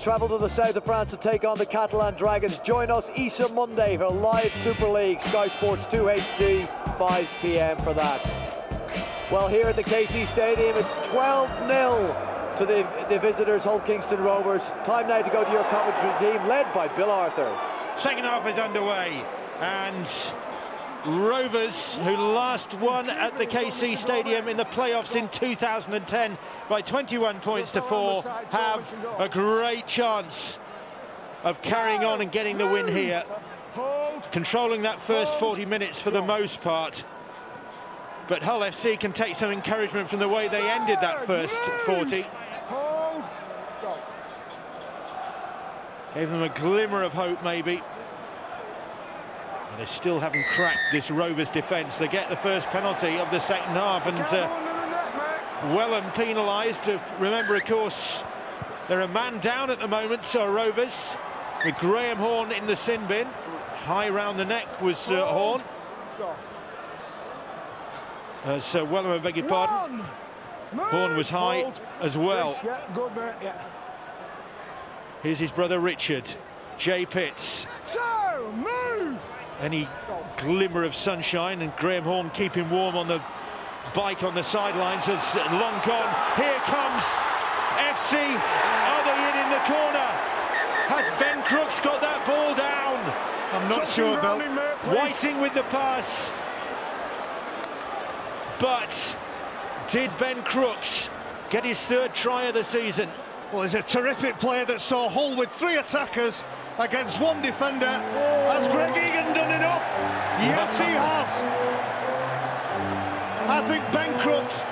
travel to the south of France to take on the Catalan Dragons. Join us Easter Monday for live Super League, Sky Sports 2 HD, 5 p.m. for that. Well, here at the KC Stadium, it's 12-0 to the visitors, Hull Kingston Rovers. Time now to go to your commentary team, led by Bill Arthur. Second half is underway, and Rovers, who last won at the KC Stadium in the playoffs in 2010 by 21 points to 4, have a great chance of carrying on and getting the win here, controlling that first 40 minutes for the most part. But Hull FC can take some encouragement from the way they ended that first 40. Gave them a glimmer of hope, maybe. And they still haven't cracked this Rovers defence. They get the first penalty of the second half, and Welham penalised. Remember, of course, they're a man down at the moment, so Rovers, with Graham Horne in the sin bin. High round the neck was Horne. So Welham, I beg your pardon. Horne was high as well. Here's his brother Richard. Jay Pitts. Any glimmer of sunshine, and Graham Horne keeping warm on the bike on the sidelines has long gone. Here comes FC. Are they in the corner? Has Ben Crooks got that ball down? I'm not sure, Bill. Whiting with the pass. But did Ben Crooks get his third try of the season? Well, he's a terrific player that saw Hull with 3 attackers against 1 defender. Has Greg Egan done enough? Yes, he has. I think Ben Crooks.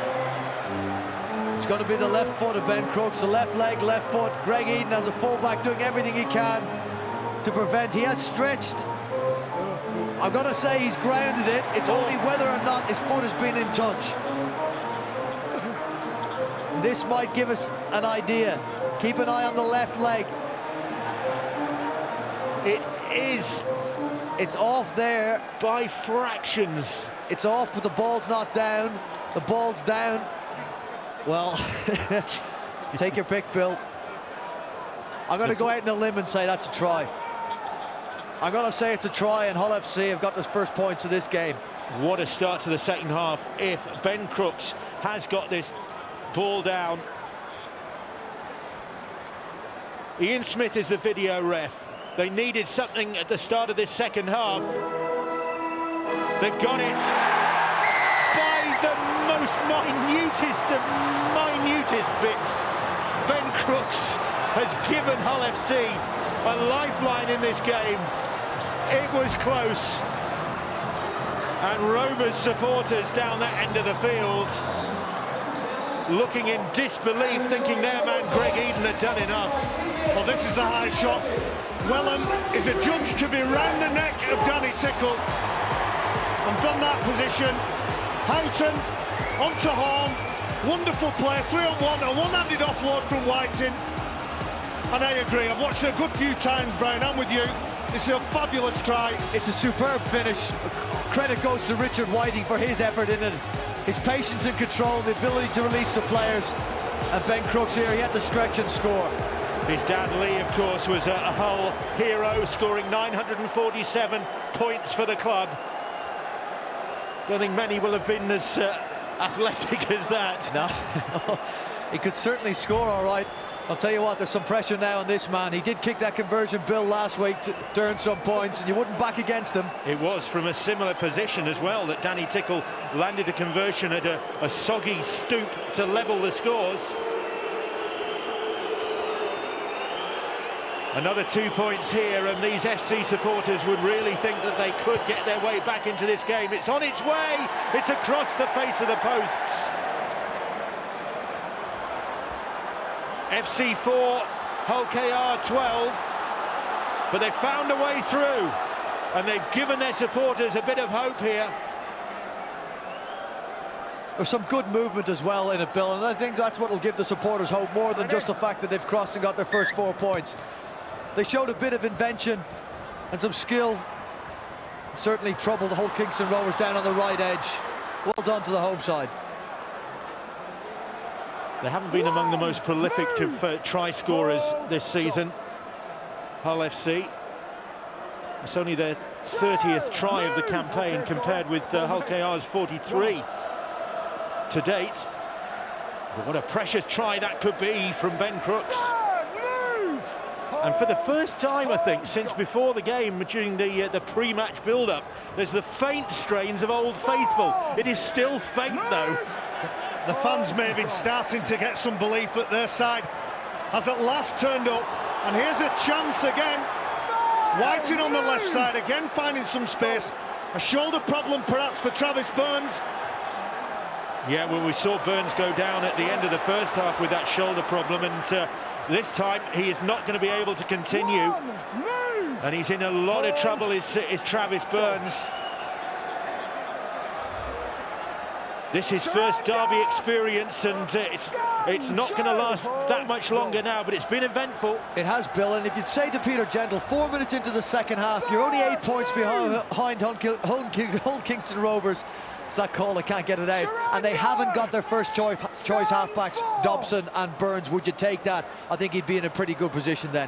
It's going to be the left foot of Ben Crooks, the left leg, left foot. Greg Eden as a fullback doing everything he can to prevent. He has stretched. I'm going to say he's grounded it. It's only whether or not his foot has been in touch. This might give us an idea. Keep an eye on the left leg. It is. It's off there. By fractions. It's off, but the ball's not down. The ball's down. Well, take your pick, Bill. I'm going to go out on a limb and say that's a try. I'm going to say it's a try, and Hull FC have got the first points of this game. What a start to the second half if Ben Crooks has got this ball down. Ian Smith is the video ref. They needed something at the start of this second half. They've got it by the most minutest of minutest bits. Ben Crooks has given Hull FC a lifeline in this game. It was close, and Rovers supporters down that end of the field looking in disbelief, thinking their man Greg Eden had done enough. Well, this is the high shot. Welham is adjudged to be round the neck of Danny Tickle, and from that position, Houghton onto Horne. Wonderful play, 3-on-1, a one-handed offload from Whiting. And I agree, I've watched it a good few times, Brian, I'm with you. This is a fabulous try. It's a superb finish. Credit goes to Richard Whiting for his effort in it. His patience and control, the ability to release the players. And Ben Crooks here, he had to stretch and score. His dad Lee, of course, was a Hull hero, scoring 947 points for the club. Don't think many will have been as athletic as that. No, he could certainly score all right. I'll tell you what, there's some pressure now on this man. He did kick that conversion, Bill, last week to earn some points, and you wouldn't back against him. It was from a similar position as well that Danny Tickle landed a conversion at a soggy stoop to level the scores. Another 2 points here, and these FC supporters would really think that they could get their way back into this game. It's on its way. It's across the face of the posts. FC 4, Hull KR 12, but they've found a way through, and they've given their supporters a bit of hope here. There's some good movement as well in it, Bill, and I think that's what will give the supporters hope more than just the fact that they've crossed and got their first 4 points. They showed a bit of invention and some skill. Certainly troubled the Hull Kingston Rovers down on the right edge. Well done to the home side. They haven't been among the most prolific of try scorers this season, Hull FC. It's only their 30th try of the campaign compared with Hull KR's 43 to date. But what a precious try that could be from Ben Crooks. And for the first time, I think, since before the game, during the pre-match build-up, there's the faint strains of Old Faithful. It is still faint, though. The fans may be starting to get some belief that their side has at last turned up. And here's a chance again. Whiting on the left side, again finding some space. A shoulder problem perhaps for Travis Burns. Yeah, well, we saw Burns go down at the end of the first half with that shoulder problem, and this time he is not going to be able to continue. And he's in a lot of trouble, is Travis Burns. This is first derby experience, and it's not going to last that much longer now, but it's been eventful. It has, Bill, and if you'd say to Peter Gentle, 4 minutes into the second half, you're only 8 points behind Hull Kingston Rovers. It's that call, I can't get it out. And they haven't got their first choice halfbacks, Dobson and Burns. Would you take that? I think he'd be in a pretty good position then.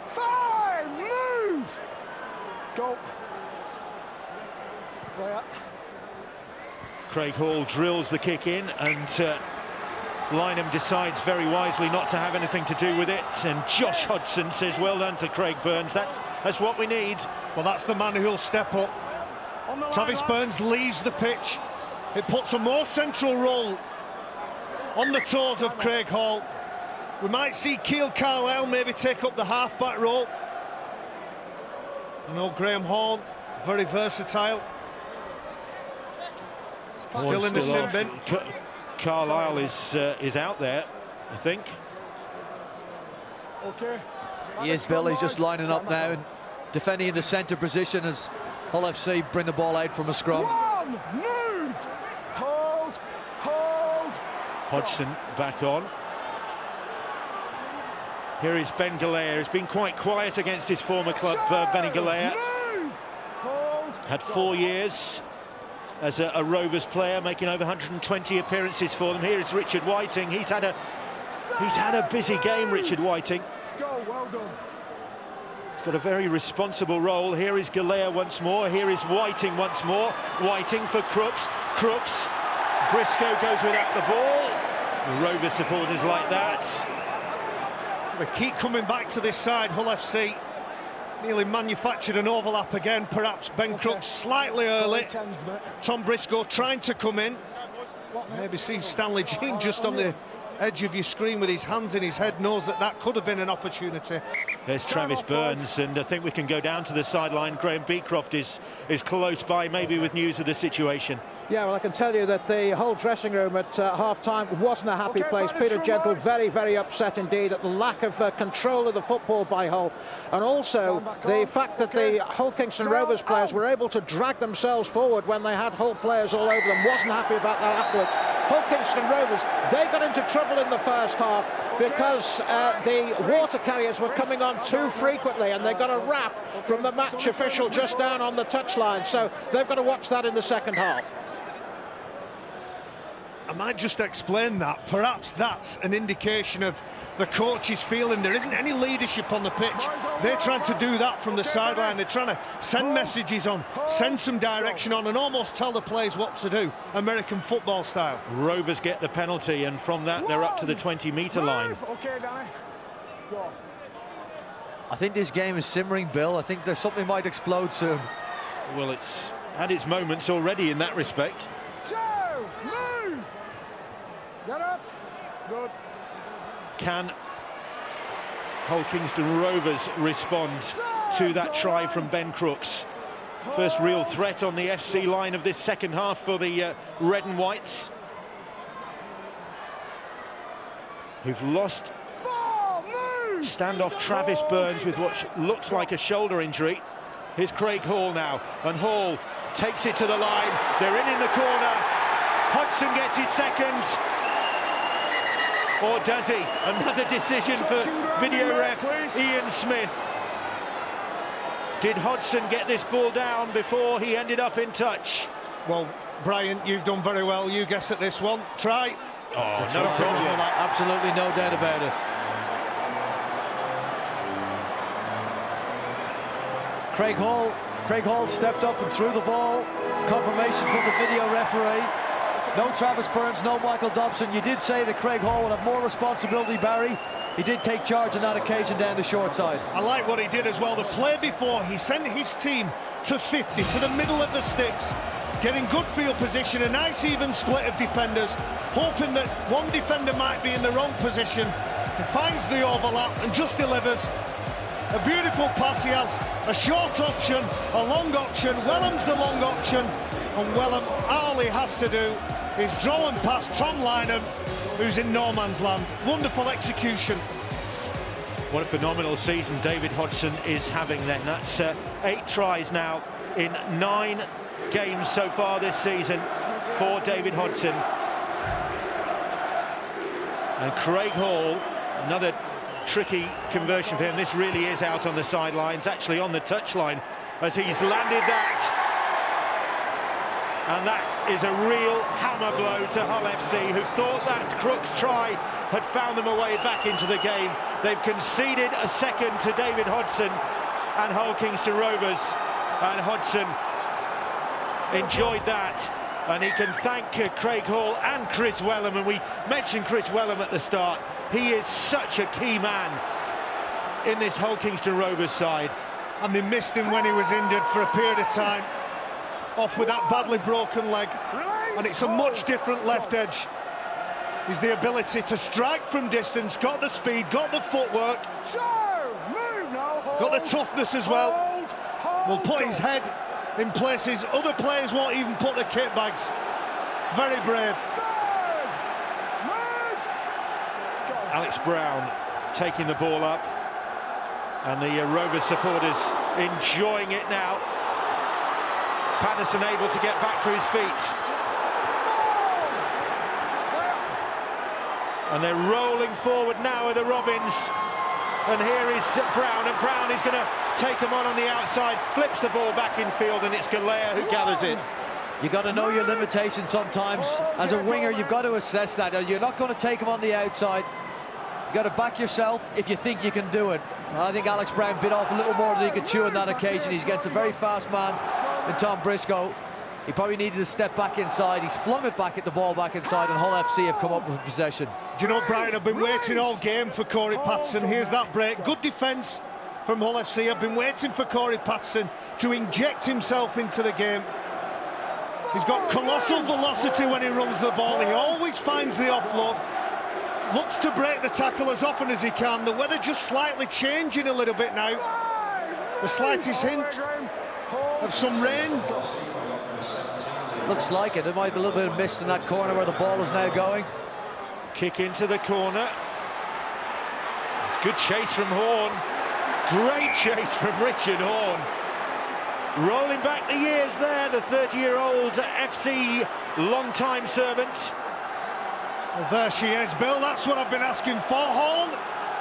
5, move! Go. Player. Craig Hall drills the kick in, and Lynham decides very wisely not to have anything to do with it. And Josh Hodgson says, well done to Craig Burns. That's what we need. Well, that's the man who'll step up. Travis Burns leaves the pitch. It puts a more central role on the toes of Craig Hall. We might see Keal Carlisle maybe take up the half-back role. You know, Graham Horn, very versatile. Still in the sin bin. Carlisle is out there, I think. Okay. He is, Bill. He's just lining up now and defending in the centre position as Hull FC bring the ball out from a scrum. One, move! Hold! Hodgson back on. Here is Ben Galea. He's been quite quiet against his former club, Benny Galea. Had 4 years as a Rovers player, making over 120 appearances for them. Here is Richard Whiting. He's had a busy game, Richard Whiting. Go, well done. He's got a very responsible role. Here is Galea once more. Here is Whiting once more. Whiting for Crooks. Crooks. Briscoe goes without the ball. Rovers supporters like that. They keep coming back to this side, Hull FC. Nearly manufactured an overlap again, perhaps Ben Crooks slightly early. Tom Briscoe trying to come in. Maybe see Stanley Jean just on the edge of your screen with his hands in his head, knows that could have been an opportunity. There's Travis Burns, and I think we can go down to the sideline. Graham Beecroft is close by, maybe with news of the situation. Yeah, well, I can tell you that the whole dressing room at half-time wasn't a happy place. Peter Gentle very, very upset indeed at the lack of control of the football by Hull. And also the fact that the Hull Kingston Rovers players were able to drag themselves forward when they had Hull players all over them. Wasn't happy about that afterwards. Hull Kingston Rovers, they got into trouble in the first half because the water carriers were coming on too frequently, and they got a rap from the match official just down on the touchline. So they've got to watch that in the second half. I might just explain that. Perhaps that's an indication of the coach's feeling there isn't any leadership on the pitch. They're trying to do that from the sideline. They're trying to send messages on, send some direction on, and almost tell the players what to do, American football style. Rovers get the penalty, and from that they're up to the 20-metre line. Okay, Danny. Go. I think this game is simmering, Bill. I think there's something might explode soon. Well, it's had its moments already in that respect. 2, move! Get up. Good. Can Hull Kingston Rovers respond to that try from Ben Crooks? First real threat on the FC line of this second half for the Red and Whites, who've lost standoff Travis Burns with what looks like a shoulder injury. Here's Craig Hall now, and Hall takes it to the line. They're in the corner. Hodgson gets his second. Or does he? Another decision for video ref Ian Smith. Did Hodgson get this ball down before he ended up in touch? Well, Brian, you've done very well. You guess at this one. Try. Oh, no problem. Absolutely no doubt about it. Craig Hall stepped up and threw the ball. Confirmation from the video referee. No Travis Burns, no Michael Dobson. You did say that Craig Hall would have more responsibility, Barry. He did take charge on that occasion down the short side. I like what he did as well. The play before, he sent his team to 50, to the middle of the sticks, getting good field position, a nice even split of defenders, hoping that one defender might be in the wrong position. He finds the overlap and just delivers. A beautiful pass he has, a short option, a long option. Wellham's the long option, and Wellham, all he has to do is draw and pass Tom Lynham, who's in no man's land. Wonderful execution. What a phenomenal season David Hodgson is having then. That's 8 tries now in 9 games so far this season for David Hodgson. And Craig Hall, another tricky conversion for him. This really is out on the sidelines, actually on the touchline, as he's landed that. And that is a real hammer blow to Hull FC, who thought that Crooks try had found them a way back into the game. They've conceded a second to David Hodgson and Hull Kingston Rovers, and Hodgson enjoyed that, and he can thank Craig Hall and Chris Wellham. And we mentioned Chris Wellham at the start. He is such a key man in this Hull Kingston Rovers side. And they missed him when he was injured for a period of time, off with that badly broken leg. And it's a much different left edge. He's the ability to strike from distance, got the speed, got the footwork, got the toughness as well. Will put his head in places other players won't even put the kit bags. Very brave. Alex Brown taking the ball up, and the Rovers supporters enjoying it now. Patterson able to get back to his feet, and they're rolling forward now with the Robins. And here is Brown, and Brown is going to take him on the outside, flips the ball back in field, and it's Galea who gathers it. You've got to know your limitations sometimes. As a winger, you've got to assess that. You're not going to take him on the outside. You've got to back yourself if you think you can do it. And I think Alex Brown bit off a little more than he could chew on that occasion. He's against a very fast man in Tom Briscoe. He probably needed to step back inside. He's flung it back at the ball back inside, and Hull FC have come up with possession. Do you know, Brian, I've been waiting all game for Corey Patterson. Here's that break. Good defence from Hull FC. I've been waiting for Corey Patterson to inject himself into the game. He's got colossal velocity when he runs the ball. He always finds the offload. Looks to break the tackle as often as he can. The weather just slightly changing a little bit now. The slightest hint of some rain. Looks like it. There might be a little bit of mist in that corner where the ball is now going. Kick into the corner. It's good chase from Horn. Great chase from Richard Horn. Rolling back the years there, the 30-year-old FC long-time servant. Well, there she is, Bill. That's what I've been asking for. Horn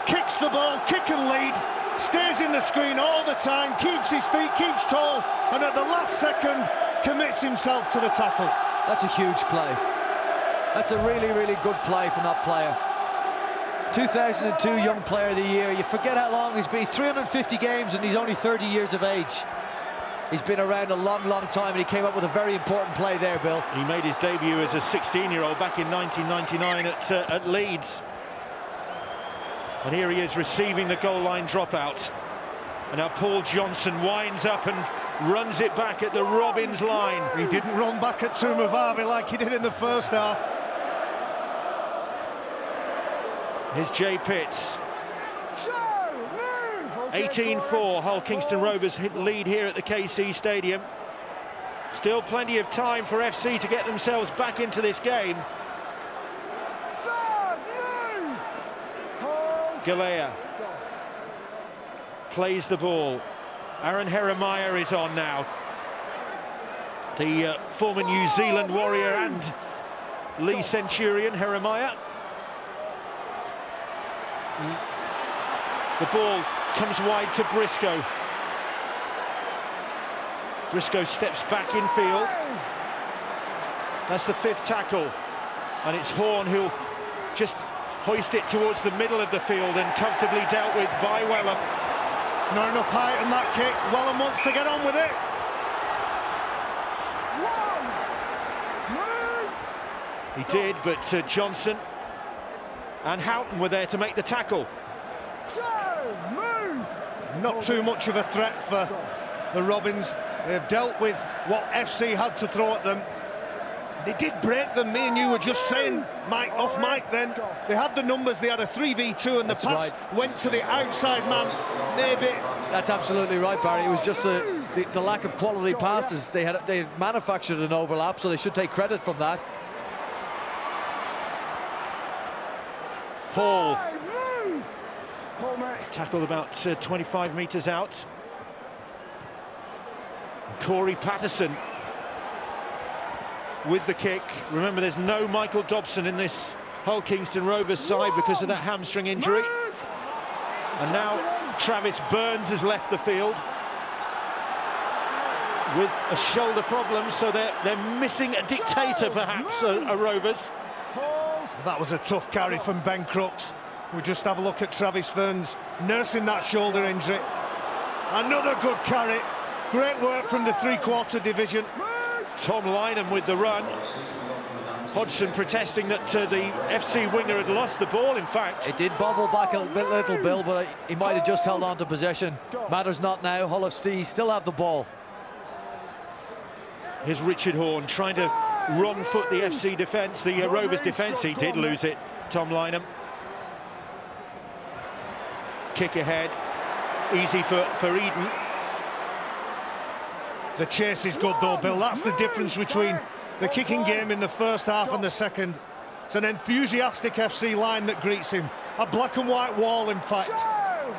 kicks the ball, kick and lead, stays in the screen all the time, keeps his feet, keeps tall, and at the last second commits himself to the tackle. That's a huge play. That's a really, really good play from that player. 2002 Young Player of the Year. You forget how long he's been. He's 350 games and he's only 30 years of age. He's been around a long, long time, and he came up with a very important play there, Bill. He made his debut as a 16-year-old back in 1999 at Leeds. And here he is receiving the goal line dropout. And now Paul Johnson winds up and runs it back at the Robins line. He didn't run back at Tumavarvi like he did in the first half. Here's Jay Pitts. 18-4, Hull Kingston Rovers lead here at the KC Stadium. Still plenty of time for FC to get themselves back into this game. Galea plays the ball. Aaron Jeremiah is on now. The former New Zealand Warrior and Lee Centurion, Jeremiah. The ball comes wide to Briscoe. Briscoe steps back in field. That's the 5th tackle And it's Horn who'll just hoist it towards the middle of the field and comfortably dealt with by Wellham. Not enough height on that kick. Wellham wants to get on with it. He did, but Johnson and Houghton were there to make the tackle. Not too much of a threat for the Robins. They've dealt with what FC had to throw at them. They did break them. Me and you were just saying, Mike, off mic then. They had the numbers, they had a 3v2 and the pass went to the outside man. Maybe. That's absolutely right, Barry. It was just the lack of quality passes. They had manufactured an overlap, so they should take credit from that. Hall tackled about 25 metres out. Corey Patterson with the kick. Remember, there's no Michael Dobson in this Hull Kingston Rovers side because of that hamstring injury. And now Travis Burns has left the field with a shoulder problem, so they're missing a dictator, perhaps, a Rovers. That was a tough carry from Ben Crooks. We just have a look at Travis Burns nursing that shoulder injury. Another good carry. Great work from the three-quarter division. Tom Lynham with the run. Hodgson protesting that the FC winger had lost the ball, in fact. It did bobble back a little, Bill, but he might have just held on to possession. Matters not now. Hull FC still have the ball. Here's Richard Horn trying to wrong foot the FC defence, the Rovers defence. He did lose it, Tom Lynham. Kick ahead, easy for Eden. The chase is good though, Bill. That's the difference between the kicking game in the first half and the second. It's an enthusiastic FC line that greets him. A black and white wall, in fact.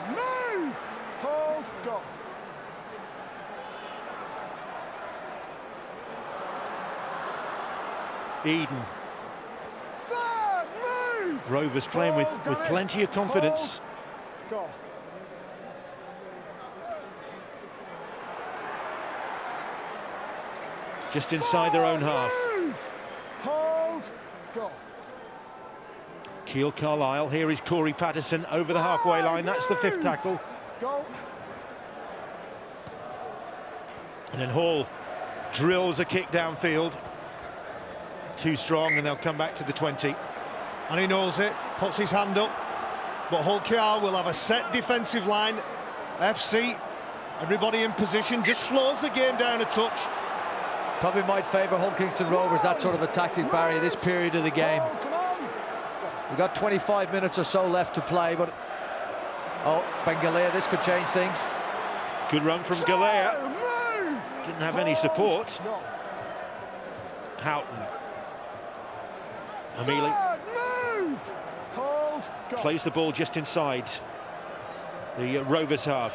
Move! Hold, go. Eden. Move! Rovers playing with plenty of confidence. Go. Just inside their own half. Hold, go. Keele Carlisle, here is Corey Patterson over the halfway line. That's the fifth tackle. Go. And then Hall drills a kick downfield. Too strong, and they'll come back to the 20. And he knows it, puts his hand up. But Hull KR will have a set defensive line. FC, everybody in position, just slows the game down a touch. Probably might favour Hull Kingston Rovers, that sort of a tactic, Barry, this period of the game. We've got 25 minutes or so left to play, but oh, Ben Galea, this could change things. Good run from Galea. Didn't have any support. Houghton. Amili plays the ball just inside the Rovers half.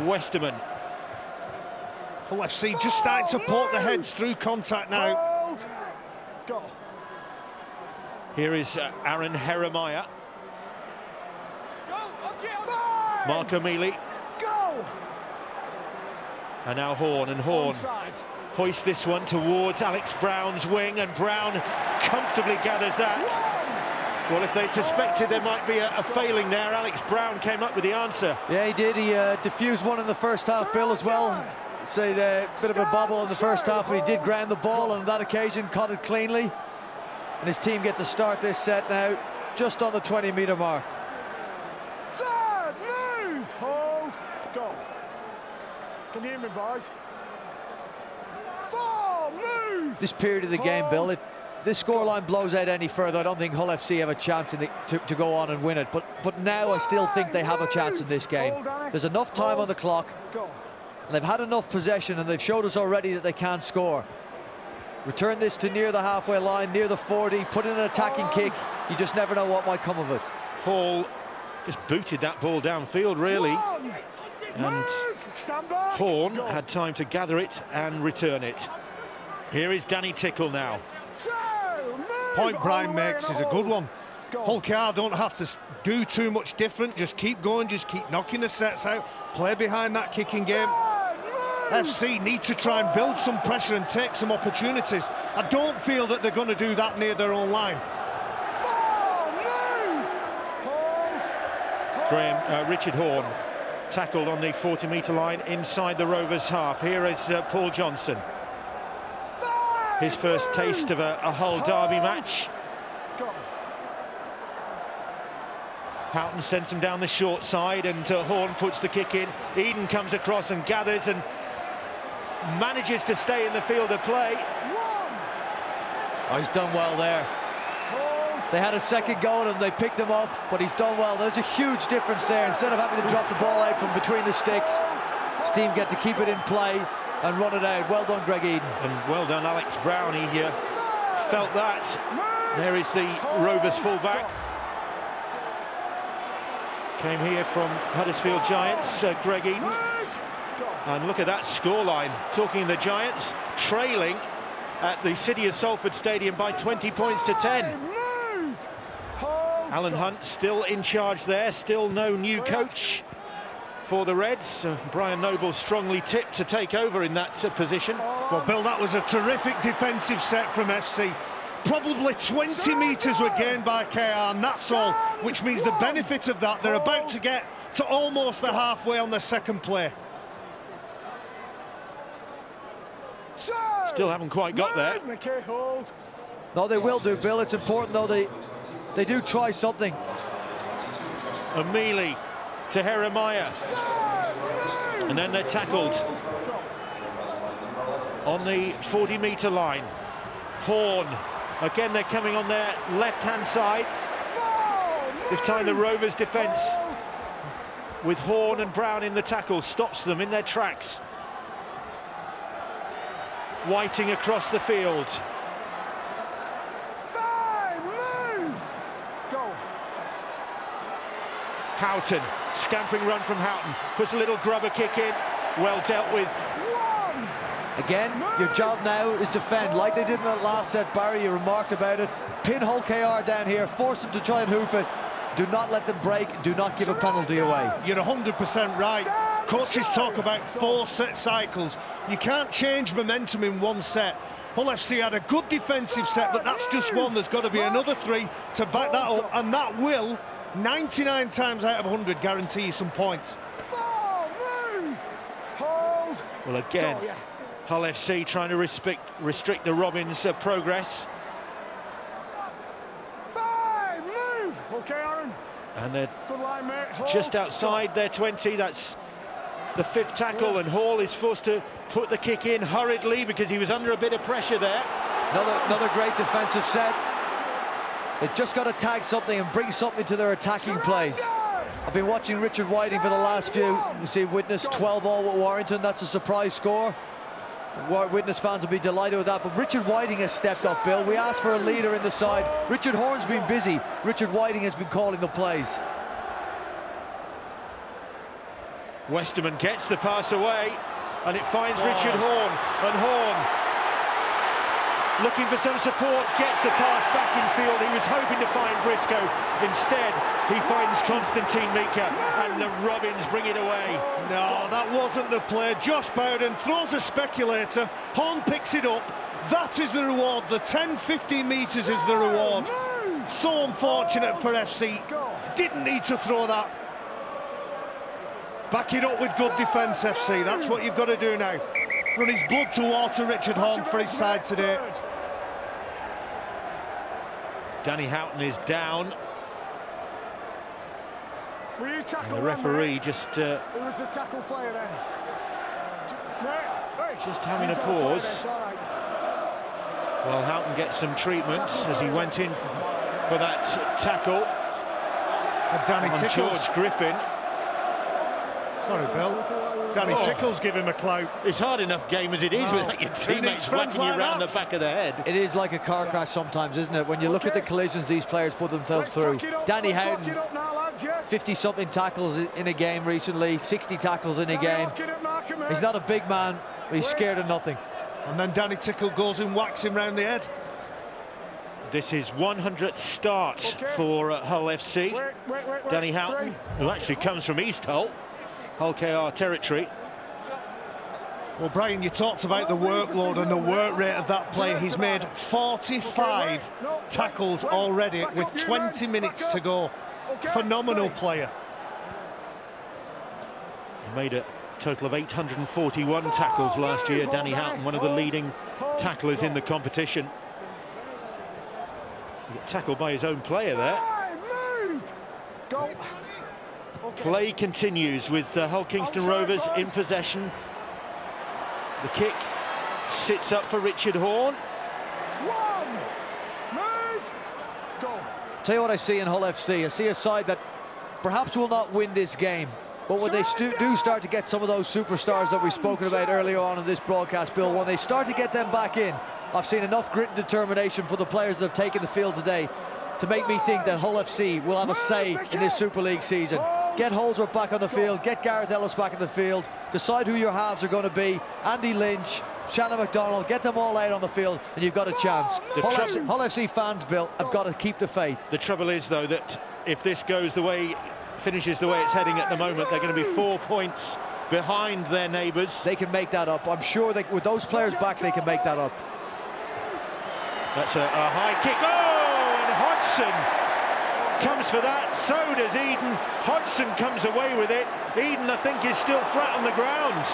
Westerman. Hull FC just starting to port the heads through contact now. Go. Here is Aaron Heremiah. Mark Amili. Go. And now Horn, and Horn hoists this one towards Alex Brown's wing, and Brown comfortably gathers that. Well, if they suspected there might be a failing there, Alex Brown came up with the answer. Yeah, he did. He diffused one in the first half, Bill, as well. Say a bit of a bobble in the first half, but he did ground the ball, and on that occasion caught it cleanly. And his team get to start this set now, just on the 20-metre mark. Third, move, hold, go. Can you hear me, boys? Four, move. This period of the game, Bill, if this scoreline blows out any further, I don't think Hull FC have a chance to go on and win it. But now I still think they have a chance in this game. There's enough time on the clock. And they've had enough possession, and they've showed us already that they can't score. Return this to near the halfway line, near the 40, put in an attacking kick. You just never know what might come of it. Hall just booted that ball downfield, really. And Horn had time to gather it and return it. Here is Danny Tickle now. Point Brian makes is a good one. Hull KR don't have to do too much different. Just keep going, just keep knocking the sets out. Play behind that kicking game. FC need to try and build some pressure and take some opportunities. I don't feel that they're going to do that near their own line. Richard Horne tackled on the 40-metre line inside the Rovers half. Here is Paul Johnson. His first taste of a Hull derby match. Houghton sends him down the short side, and Horne puts the kick in. Eden comes across and gathers and manages to stay in the field of play. Oh, he's done well there. They had a second goal and they picked him up, but he's done well. There's a huge difference there. Instead of having to drop the ball out from between the sticks, his team get to keep it in play and run it out. Well done, Greg Eden. And well done, Alex Brown. He felt that. There is the Rovers fullback. Came here from Huddersfield Giants, Greg Eden. And look at that scoreline. Talking the Giants, trailing at the City of Salford Stadium by 20 points to 10. Alan Hunt still in charge there, still no new coach for the Reds. Brian Noble strongly tipped to take over in that position. Well, Bill, that was a terrific defensive set from FC. Probably 20 metres were gained by KR, and that's all, which means the benefit of that, they're about to get to almost the halfway on the second play. Still haven't quite got there. No, they will do, Bill. It's important, though, they do try something. Amili to Jeremiah. And then they're tackled on the 40-metre line. Horne. Again, they're coming on their left-hand side. This time the Rovers' defence, with Horne and Brown in the tackle, stops them in their tracks. Whiting across the field. Houghton, scampering run from Houghton, puts a little grubber kick in, well dealt with. Again, your job now is defend, like they did in that last set. Barry, you remarked about it. Pin Hull KR down here, force them to try and hoof it. Do not let them break, do not give a penalty away. You're 100% right. Coaches talk about 4 set cycles. You can't change momentum in one set. Hull FC had a good defensive set, but that's just one. There's got to be another 3 to back that up, and that will, 99 times out of 100, guarantee you some points. Well, again, Hull FC trying to restrict the Robins' progress. Okay, Aaron. And they're just outside their 20. That's the 5th tackle, and Hall is forced to put the kick in hurriedly because he was under a bit of pressure there. Another great defensive set. They've just got to tag something and bring something to their attacking plays. I've been watching Richard Whiting for the last few. You see, witness 12-all with Warrington. That's a surprise score. Witness fans will be delighted with that, but Richard Whiting has stepped up, Bill. We asked for a leader in the side. Richard Horne's been busy. Richard Whiting has been calling the plays. Westerman gets the pass away, and it finds Richard Horne. And Horne, looking for some support, gets the pass back in field. He was hoping to find Briscoe. Instead, he finds Constantine Mika, and the Robins bring it away. No, that wasn't the play. Josh Bowden throws a speculator. Horne picks it up. That is the reward. The 10-15 metres is the reward. So unfortunate for FC. Didn't need to throw that. Back it up with good defence, FC. That's what you've got to do now. Run his blood to water, Richard Horne, for his side today. Danny Houghton is down. And the referee just Who was the tackle player then? just having a pause. Well, Houghton gets some treatment as he went in for that tackle. And Danny on Tickles. George Griffin. Sorry, Bill. Danny Tickles give him a clout. It's hard enough game as it is without your teammates whacking you around the back of the head. It is like a car crash sometimes, isn't it? When you look at the collisions these players put themselves through. Danny Houghton, 50-something tackles in a game recently, 60 tackles in a game. He's not a big man, but he's scared of nothing. And then Danny Tickle goes and whacks him round the head. This is 100th start for Hull FC. Danny Houghton, who actually comes from East Hull, Hull KR territory. Well, Brian, you talked about the workload and the work rate of that player. He's made 45 tackles already with 20 minutes to go. Phenomenal player. He made a total of 841 tackles last year. Danny Houghton, one of the leading tacklers in the competition. He got tackled by his own player there. Play continues with Hull Kingston Rovers in possession. The kick sits up for Richard Horne. Tell you what I see in Hull FC. I see a side that perhaps will not win this game, but when they do start to get some of those superstars that we've spoken about earlier on in this broadcast, Bill, when they start to get them back in, I've seen enough grit and determination for the players that have taken the field today to make me think that Hull FC will have a say in this Super League season. Get Holdsworth back on the field, get Gareth Ellis back in the field, decide who your halves are going to be, Andy Lynch, Shannon McDonald, get them all out on the field and you've got a chance. Hull FC fans, Bill, have got to keep the faith. The trouble is, though, that if this goes the way, finishes the way it's heading at the moment, they're going to be 4 points behind their neighbours. They can make that up. I'm sure with those players back, they can make that up. That's a high kick. Oh, and Hodgson comes for that. So does Eden. Hodgson comes away with it. Eden, I think, is still flat on the ground.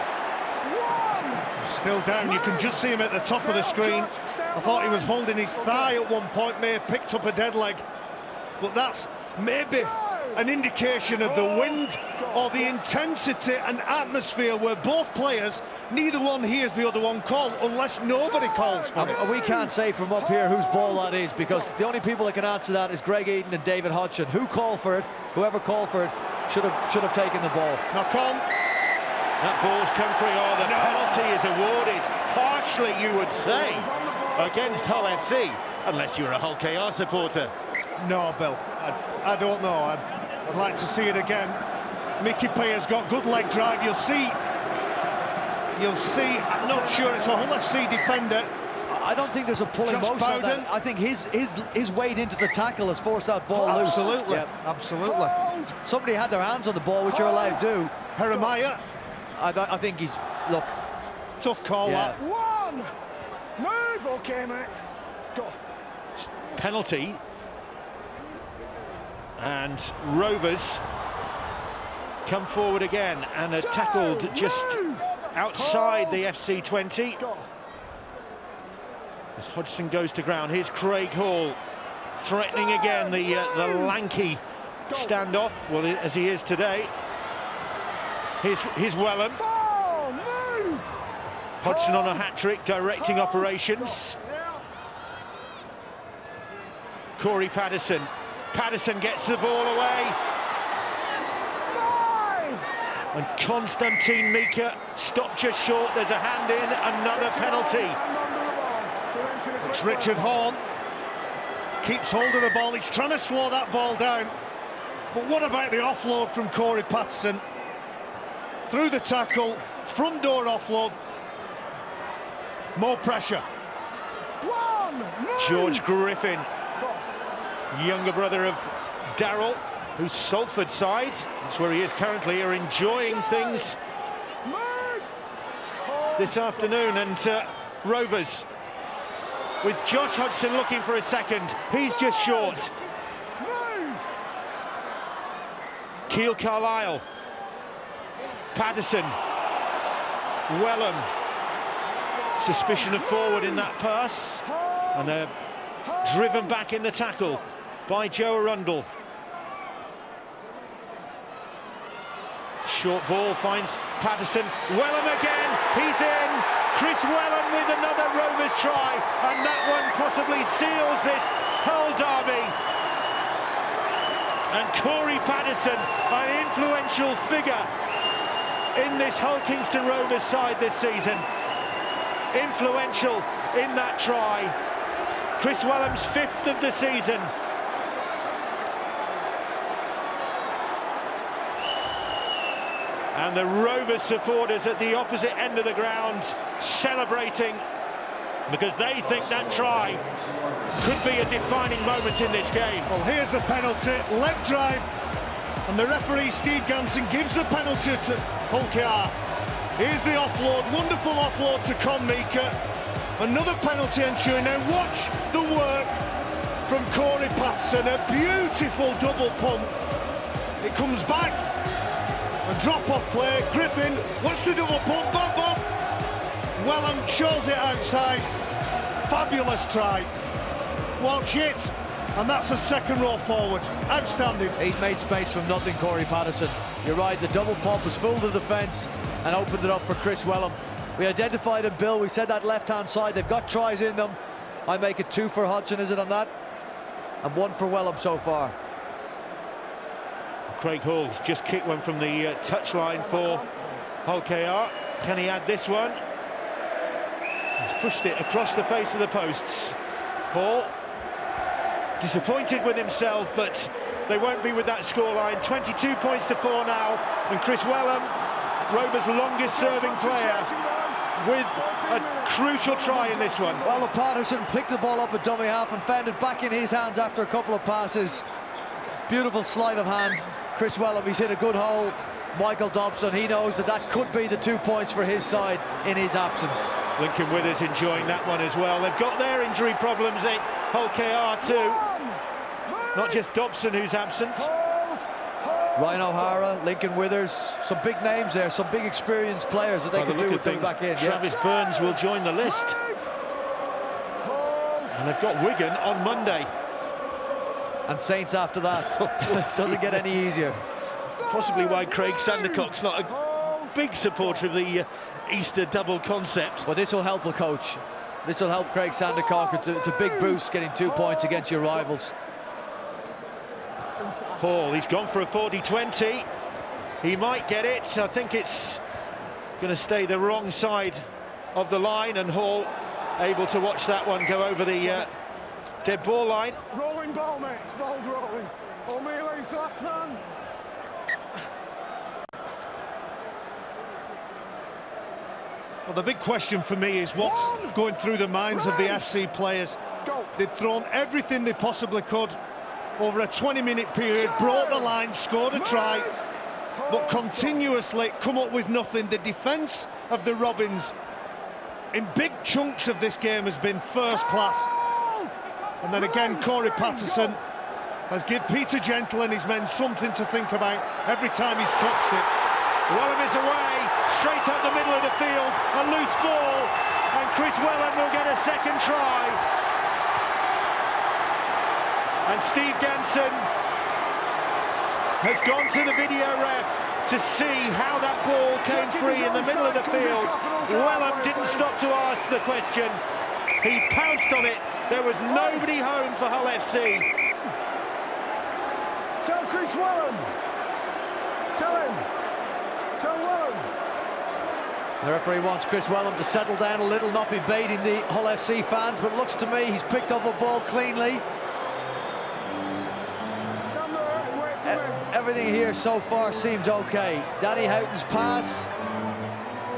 Still down. You can just see him at the top of the screen. I thought he was holding his thigh at one point, may have picked up a dead leg. But that's maybe an indication of the wind or the intensity and atmosphere where both players, neither one hears the other one call unless nobody calls for it. We can't say from up here whose ball that is, because the only people that can answer that is Greg Eden and David Hodgson. Who called for it? Whoever called for it should have taken the ball. Knock on. That ball's come free. Oh, the penalty is awarded harshly, you would say, against Hull FC, unless you're a Hull KR supporter. No, Bill, I don't know. I'd like to see it again. Mickey Payer's got good leg drive. You'll see, I'm not sure it's a Hull FC defender. I don't think there's a pulling motion on that. I think his weight into the tackle has forced that ball loose. Absolutely, absolutely. Somebody had their hands on the ball, which you're allowed to do. Jeremiah. I think he's, look. Tough call, that. One. Move, okay, mate. Go. Penalty. And Rovers come forward again and are tackled just outside the FC 20. As Hodgson goes to ground, here's Craig Hall threatening again the lanky standoff, well, as he is today. Here's Wellham. Hodgson on a hat-trick, directing operations. Corey Patterson. Patterson gets the ball away. And Konstantin Mika stopped just short. There's a hand in, another penalty. It's Richard Horne. Keeps hold of the ball. He's trying to slow that ball down. But what about the offload from Corey Patterson? Through the tackle, front door offload. More pressure. George Griffin, younger brother of Darrell, who's Salford side, that's where he is currently, are enjoying things this afternoon. And Rovers, with Josh Hodgson looking for a second, he's just short. Keal Carlisle, Patterson, Wellham, suspicion of forward in that pass, and they're driven back in the tackle by Joe Arundel. Short ball finds Patterson. Wellham again, he's in. Chris Wellham with another Rovers try, and that one possibly seals this Hull derby. And Corey Patterson, an influential figure in this Hull Kingston Rovers side this season. Influential in that try. Chris Wellham's 5th of the season. And the Rovers supporters at the opposite end of the ground celebrating, because they think that try could be a defining moment in this game. Well, here's the penalty, leg drive, and the referee Steve Ganson gives the penalty to Hull KR. Here's the offload, wonderful offload to Konmika. Another penalty ensuing. Now watch the work from Corey Patterson, a beautiful double pump. It comes back, a drop-off play. Griffin, watch the double pump, bob, bob. Wellham shows it outside. Fabulous try. Watch it, and that's a second row forward. Outstanding. He's made space from nothing, Corey Patterson. You're right, the double pump has fooled the defence and opened it up for Chris Wellham. We identified him, Bill. We said that left-hand side. They've got tries in them. I make it 2 for Hodgson, is it, on that? And 1 for Wellham so far. Craig Hall's just kicked one from the touchline for Hull KR. Can he add this one? He's pushed it across the face of the posts. Hall, disappointed with himself, but they won't be with that scoreline. 22 points to 4 now, and Chris Wellham, Rover's longest serving player, with a crucial try in this one. Well, Patterson picked the ball up at dummy half and found it back in his hands after a couple of passes. Beautiful sleight of hand. Chris Wellham, he's hit a good hole. Michael Dobson, he knows that that could be the 2 points for his side in his absence. Lincoln Withers enjoying that one as well. They've got their injury problems in Hull KR too. Not just Dobson who's absent. Ryan O'Hara, Lincoln Withers, some big names there, some big experienced players that they can do with coming back in. Travis Burns will join the list. And they've got Wigan on Monday. And Saints after that. Doesn't get any easier. Possibly why Craig Sandercock's not a big supporter of the Easter double concept. Well, this will help the coach. This will help Craig Sandercock. It's a big boost getting 2 points against your rivals. Hall, he's gone for a 40-20. He might get it. I think it's going to stay the wrong side of the line, and Hall able to watch that one go over the dead ball line. Rolling ball, mates. Ball's rolling. O'Mealy's last man. Well, the big question for me is what's going through the minds of the SC players. They've thrown everything they possibly could over a 20-minute period, brought the line, scored a try, but continuously come up with nothing. The defence of the Robins in big chunks of this game has been first class. And then again, Corey Patterson has given Peter Gentle and his men something to think about every time he's touched it. Wellham is away, straight up the middle of the field, a loose ball, and Chris Wellham will get a second try. And Steve Ganson has gone to the video ref to see how that ball came free in the middle of the field. Wellham didn't stop to ask the question. He pounced on it. There was nobody home for Hull FC. Tell Chris Wellham. Tell him. Tell Wellham. The referee wants Chris Wellham to settle down a little, not be baiting the Hull FC fans, but it looks to me he's picked up a ball cleanly. Everything here so far seems okay. Danny Houghton's pass,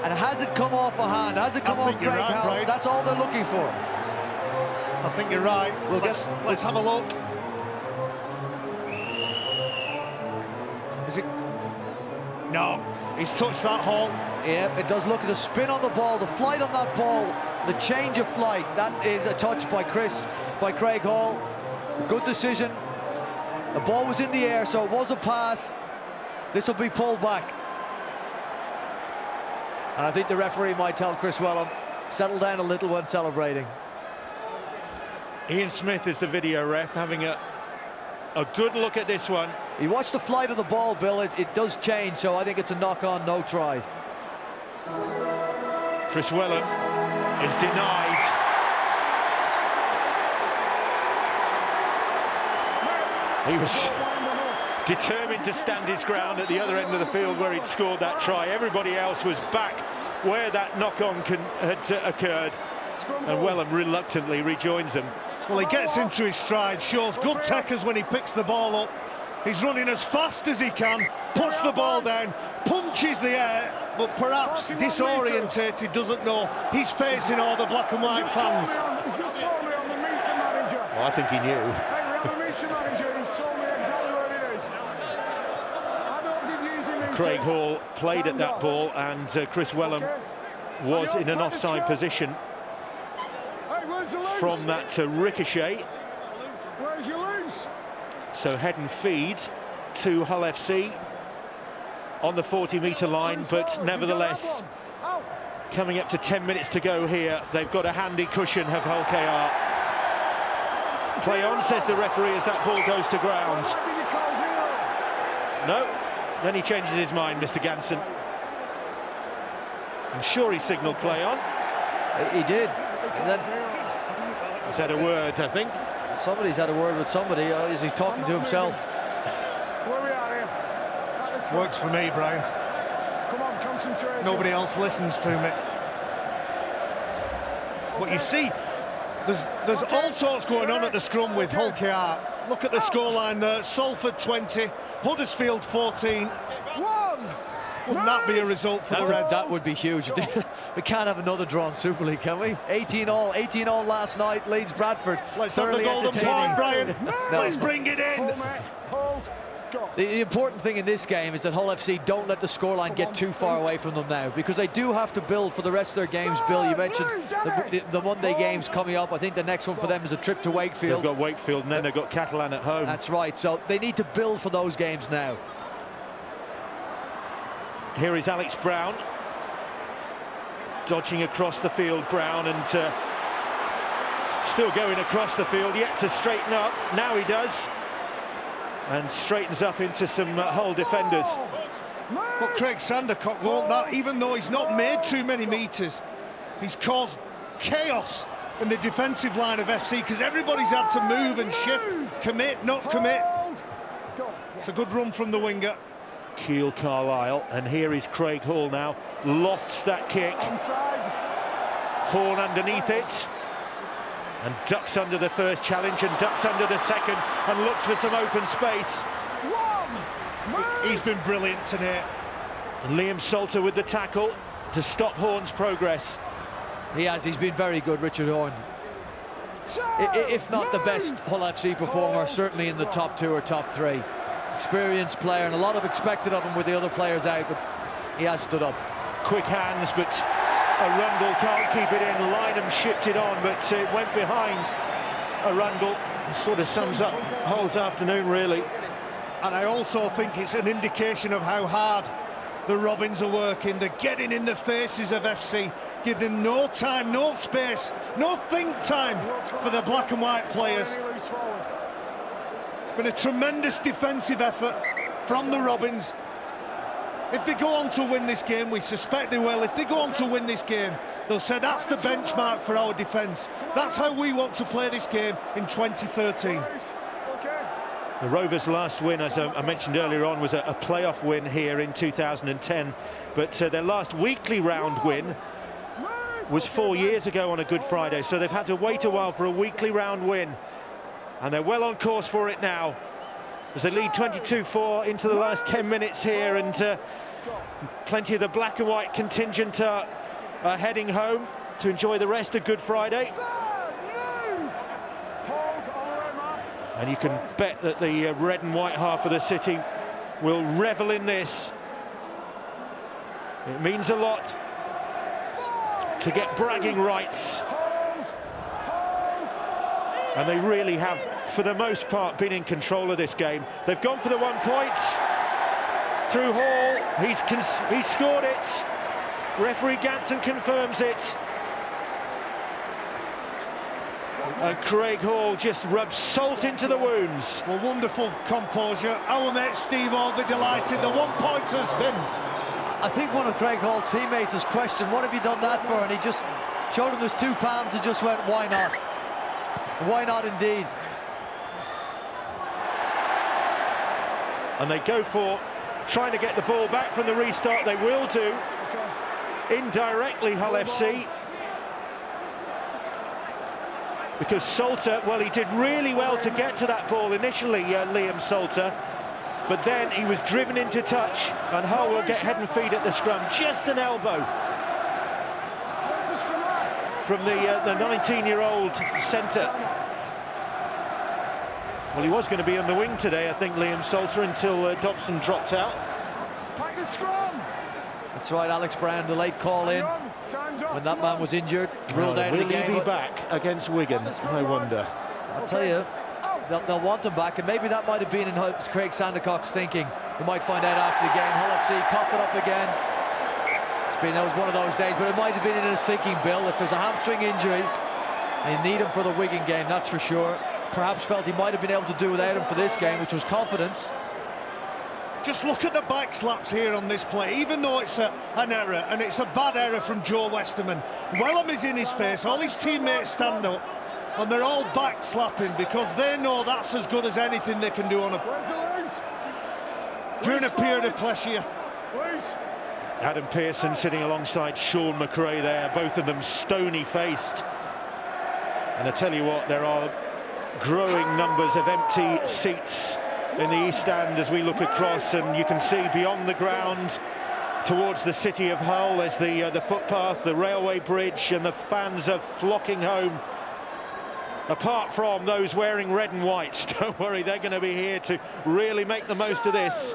and has it come off a hand? Has it come off Craig House? That's all they're looking for. I think you're right. Let's have a look. Is it? No, he's touched that hole. Yeah, it does look at the spin on the ball, the flight on that ball, the change of flight. That is a touch by Craig Hall. Good decision. The ball was in the air, so it was a pass. This will be pulled back. And I think the referee might tell Chris Wellham, settle down a little when celebrating. Ian Smith is the video ref, having a good look at this one. He watched the flight of the ball, Bill. It does change, so I think it's a knock-on, no try. Chris Wellham is denied. He was determined to stand his ground at the other end of the field where he'd scored that try. Everybody else was back where that knock-on had occurred, and Wellham reluctantly rejoins him. Well, he gets into his stride, shows good techers when he picks the ball up. He's running as fast as he can, puts the ball down, punches the air, but perhaps disorientated, doesn't know he's facing all the black and white fans. He's just told me on the meter manager. Well, I think he knew. Hey, we're on the meter manager, he's told me exactly where it is. I don't give you easy Craig Hall played at that ball, and Chris Wellham was in an offside position from that ricochet. Where's your loose? So head and feed to Hull FC on the 40-metre line, but nevertheless, coming up to 10 minutes to go here, they've got a handy cushion, have Hull KR. Play on, says the referee, as that ball goes to ground. No, then he changes his mind, Mr. Ganson. I'm sure he signalled play on. He did. And then he's had a word, I think. Somebody's had a word with somebody. Is he talking to himself? Where we are here. Works for me, Brian. Come on, concentration. Nobody else listens to me. But you see, there's all sorts going on at the scrum with Hull KR. Look at the scoreline there. Salford 20, Huddersfield 14. Wouldn't that be a result for the Reds? That would be huge. We can't have another drawn Super League, can we? 18-all last night, Leeds Bradford. Let's have the golden point, Brian. No. Let's bring it in. Hold. The important thing in this game is that Hull FC don't let the scoreline get too far away from them now, because they do have to build for the rest of their games. Bill, you mentioned the Monday games coming up. I think the next one for them is a trip to Wakefield. They've got Wakefield, and then they've got Catalan at home. That's right, so they need to build for those games now. Here is Alex Brown, dodging across the field, Brown, and still going across the field, yet to straighten up. Now he does, and straightens up into some Hull defenders. But Craig Sandercock won't that, even though he's not made too many metres. He's caused chaos in the defensive line of FC, because everybody's had to move and shift, commit, not commit. It's a good run from the winger. Keele Carlisle, and here is Craig Hall now, lofts that kick. Horn underneath it, and ducks under the first challenge, and ducks under the second, and looks for some open space. He's been brilliant tonight. And Liam Salter with the tackle to stop Horn's progress. He has, he's been very good, Richard Horn. If not the best Hull FC performer, certainly in the top 2 or top 3. Experienced player, and a lot of expected of him with the other players out, but he has stood up. Quick hands, but Arundel can't keep it in. Lynham shipped it on, but it went behind Arundel. Sort of sums up Hull's afternoon, really. And I also think it's an indication of how hard the Robins are working. They're getting in the faces of FC, give them no time, no space, no think time for the black and white players. It's been a tremendous defensive effort from the Robins. If they go on to win this game, we suspect they will. If they go on to win this game, they'll say that's the benchmark for our defence. That's how we want to play this game in 2013. The Rovers' last win, as I mentioned earlier on, was a playoff win here in 2010. But their last weekly round win was 4 years ago on a Good Friday. So they've had to wait a while for a weekly round win. And they're well on course for it now, as they lead 22-4 into the last 10 minutes here, and plenty of the black and white contingent are heading home to enjoy the rest of Good Friday. And you can bet that the red and white half of the city will revel in this. It means a lot to get bragging rights. And they really have, for the most part, been in control of this game. They've gone for the 1 point through Hall. He's scored it. Referee Ganson confirms it. And Craig Hall just rubs salt into the wounds. Well, wonderful composure. Our mate Steve will be delighted. The 1 point has been. I think one of Craig Hall's teammates has questioned, what have you done that for? And he just showed him his 2 palms and just went, why not? Why not indeed? And they go for trying to get the ball back from the restart. They will do. Indirectly, Hull FC. Because Salter, well, he did really well to get to that ball initially, Liam Salter. But then he was driven into touch, and Hull will get head and feet at the scrum. Just an elbow from the 19-year-old centre. Well, he was going to be on the wing today, I think, Liam Salter, until Dobson dropped out. Scrum. That's right, Alex Brown, the late call in when that man was injured, ruled out of the game. Will he be back against Wigan? I wonder. I'll tell you, they'll want him back, and maybe that might have been in Craig Sandercock's thinking. We might find out after the game. Hull FC cough it up again. That was one of those days, but it might have been in his thinking, Bill. If there's a hamstring injury, they need him for the Wigan game, that's for sure. Perhaps felt he might have been able to do without him for this game, which was confidence. Just look at the back slaps here on this play. Even though it's an error, and it's a bad error from Joe Westerman, Wellham is in his face, all his teammates stand up, and they're all back slapping because they know that's as good as anything they can do on during a period of pressure. Adam Pearson sitting alongside Sean McRae there, both of them stony-faced. And I tell you what, there are growing numbers of empty seats in the East Stand as we look across, and you can see beyond the ground towards the city of Hull as the footpath, the railway bridge, and the fans are flocking home. Apart from those wearing red and white, don't worry, they're going to be here to really make the most of this.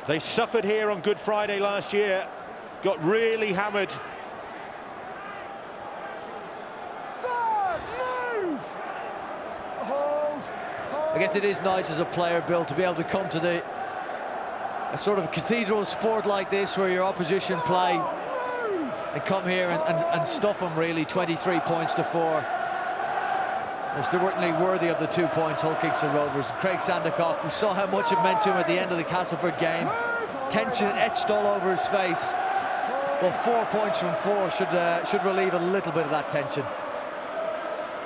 They suffered here on Good Friday last year, got really hammered. I guess it is nice as a player, Bill, to be able to come to a sort of cathedral sport like this where your opposition play and come here and stuff them, really. 23 points to 4. They're certainly worthy of the 2 points, Hull Kingston Rovers. Craig Sandercock, we saw how much it meant to him at the end of the Castleford game. Tension etched all over his face. Well, 4 points from 4 should relieve a little bit of that tension.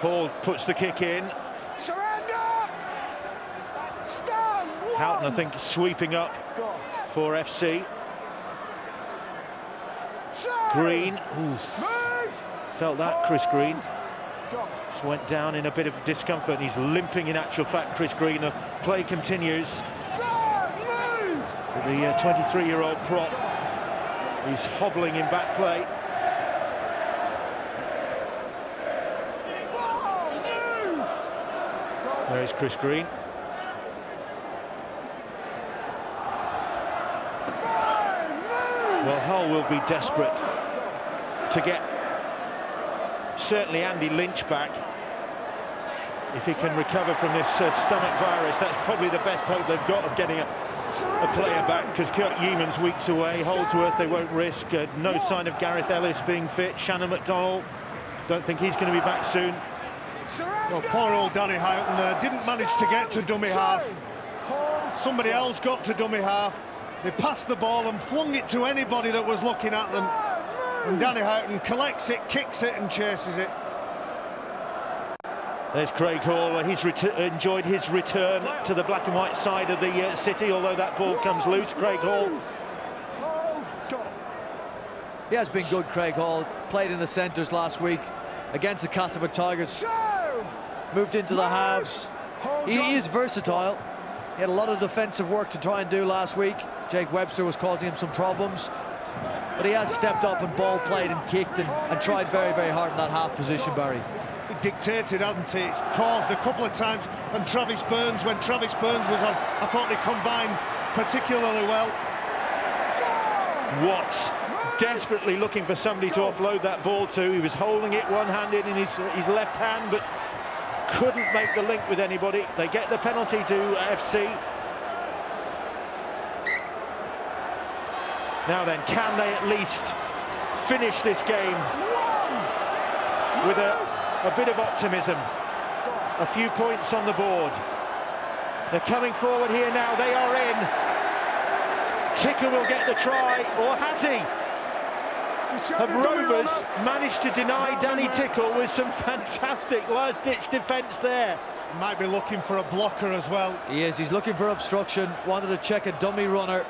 Paul puts the kick in. Surrender! Stand! Houghton, I think, sweeping up for FC. Green. Oof. Felt that, Chris Green. Just went down in a bit of discomfort, and he's limping in actual fact, Chris Green. The play continues. But the 23-year-old prop is hobbling in back play. There is Chris Green. Well, Hull will be desperate to get certainly Andy Lynch back. If he can recover from this stomach virus, that's probably the best hope they've got of getting a player back, because Kurt Yeaman's weeks away. Holdsworth they won't risk. No sign of Gareth Ellis being fit. Shannon McDonnell, don't think he's going to be back soon. Well, poor old Danny Houghton didn't manage to get to dummy half. Somebody else got to dummy half. They passed the ball and flung it to anybody that was looking at them. And Danny Houghton collects it, kicks it and chases it. There's Craig Hall. He's enjoyed his return to the black and white side of the city, although that ball comes loose. Craig Hall. He has been good, Craig Hall. Played in the centres last week against the Castleford Tigers. Moved into the halves. He is versatile. He had a lot of defensive work to try and do last week. Jake Webster was causing him some problems. But he has stepped up and ball played and kicked and tried very, very hard in that half position, Barry. He dictated, hasn't he? It's caused a couple of times. And Travis Burns, when Travis Burns was on, I thought they combined particularly well. Watts desperately looking for somebody to offload that ball to. He was holding it one-handed in his left hand, but couldn't make the link with anybody. They get the penalty to FC. Now then, can they at least finish this game with a bit of optimism? A few points on the board. They're coming forward here now. They are in. Ticker will get the try, or has he? Have Rovers managed to deny Danny Tickle with some fantastic last-ditch defence there? Might be looking for a blocker as well. He is. He's looking for obstruction. Wanted to check a dummy runner.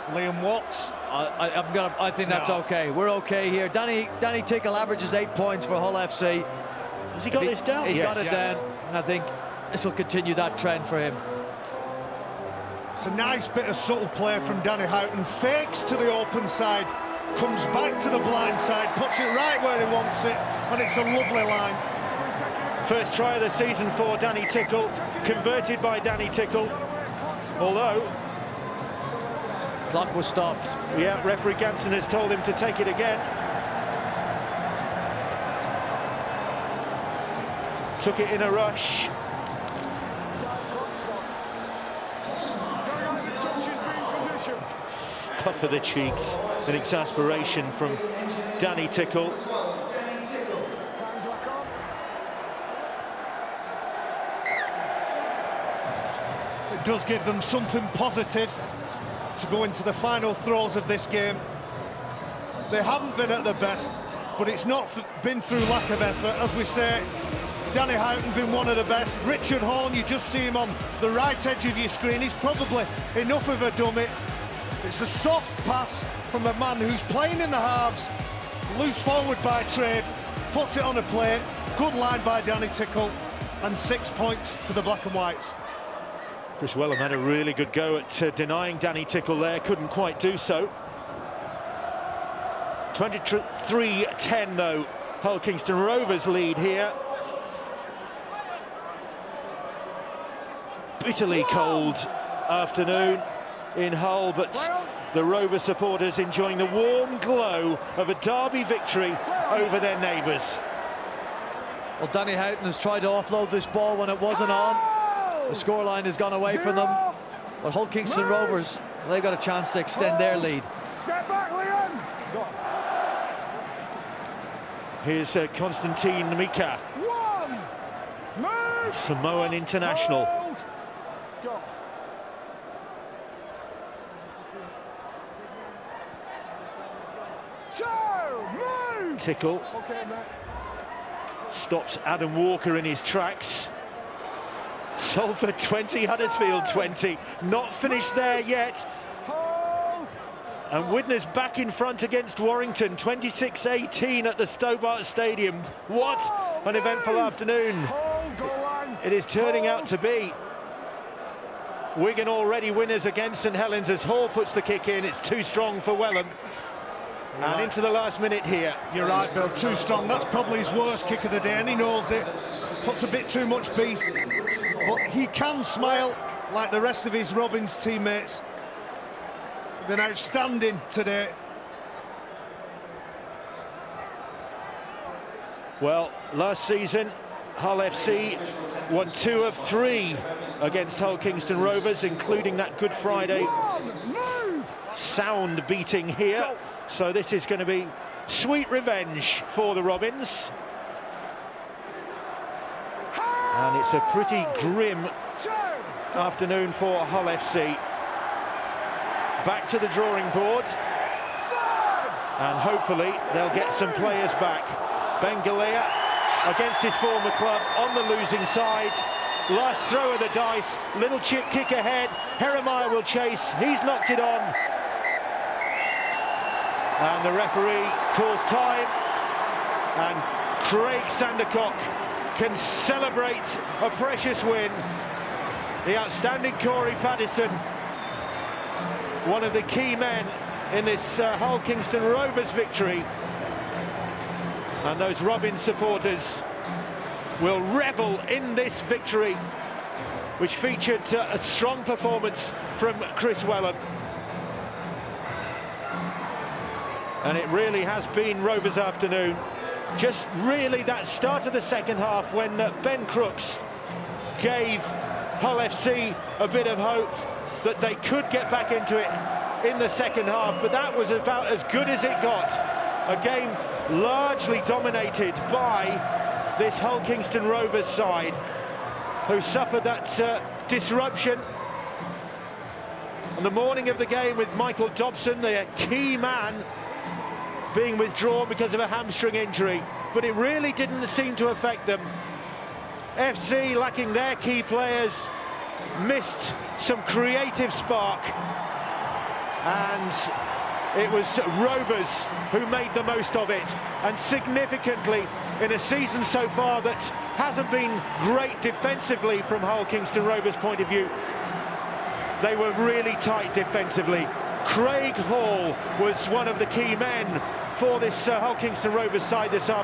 Liam Watts. I think that's okay. We're okay here. Danny Tickle averages 8 points for Hull FC. Has he got this down? He's got it down. And I think this will continue that trend for him. It's a nice bit of subtle play from Danny Houghton. Fakes to the open side, comes back to the blind side, puts it right where he wants it, and it's a lovely line. First try of the season for Danny Tickle, converted by Danny Tickle, although... Clock was stopped. Yeah, referee Ganson has told him to take it again. Took it in a rush. Puff of the cheeks, an exasperation from Danny Tickle. It does give them something positive to go into the final throes of this game. They haven't been at their best, but it's not been through lack of effort. As we say, Danny Houghton been one of the best. Richard Horne, you just see him on the right edge of your screen. He's probably enough of a dummy. It's a soft pass from a man who's playing in the halves, loose forward by trade, puts it on a plate. Good line by Danny Tickle, and 6 points to the Black and Whites. Chris Wellham had a really good go at denying Danny Tickle there, couldn't quite do so. 23-10 though, Hull Kingston Rovers lead here. Bitterly cold afternoon in Hull, but the Rover supporters enjoying the warm glow of a derby victory over their neighbours. Well, Danny Houghton has tried to offload this ball when it wasn't on. The scoreline has gone away from them. But Hull Kingston Rovers, they got a chance to extend their lead. Step back, Liam. Here's Konstantin Mika, Samoan international. Go. Move. Tickle Okay, mate. stops Adam Walker in his tracks. Salford 20, Huddersfield 20. Not finished there yet. Hold. And Widnes back in front against Warrington, 26-18 at the Stobart Stadium. What an eventful afternoon Hold. Goal line. it is turning out to be. Wigan already winners against St Helens as Hall puts the kick in. It's too strong for Wellham. And into the last minute here. You're right, Bill, too strong. That's probably his worst kick of the day, and he knows it. Puts a bit too much beef. But he can smile like the rest of his Robins teammates. Been outstanding today. Well, last season, Hull FC won 2 of 3 against Hull Kingston Rovers, including that Good Friday sound beating here. So this is going to be sweet revenge for the Robins. And it's a pretty grim afternoon for Hull FC. Back to the drawing board. And hopefully they'll get some players back. Ben Galea against his former club on the losing side. Last throw of the dice. Little chip kick ahead. Heremiah will chase. He's knocked it on. And the referee calls time, and Craig Sandercock can celebrate a precious win. The outstanding Corey Paddison, one of the key men in this Hull Kingston Rovers victory. And those Robins supporters will revel in this victory, which featured a strong performance from Chris Wellham. And it really has been Rovers' afternoon. Just really that start of the second half when Ben Crooks gave Hull FC a bit of hope that they could get back into it in the second half, but that was about as good as it got. A game largely dominated by this Hull Kingston Rovers side, who suffered that disruption on the morning of the game with Michael Dobson, the key man, being withdrawn because of a hamstring injury, but it really didn't seem to affect them. FC, lacking their key players, missed some creative spark, and it was Rovers who made the most of it, and significantly in a season so far that hasn't been great defensively from Hull Kingston Rovers' point of view. They were really tight defensively. Craig Hall was one of the key men for this Hull Kingston Rovers side this afternoon.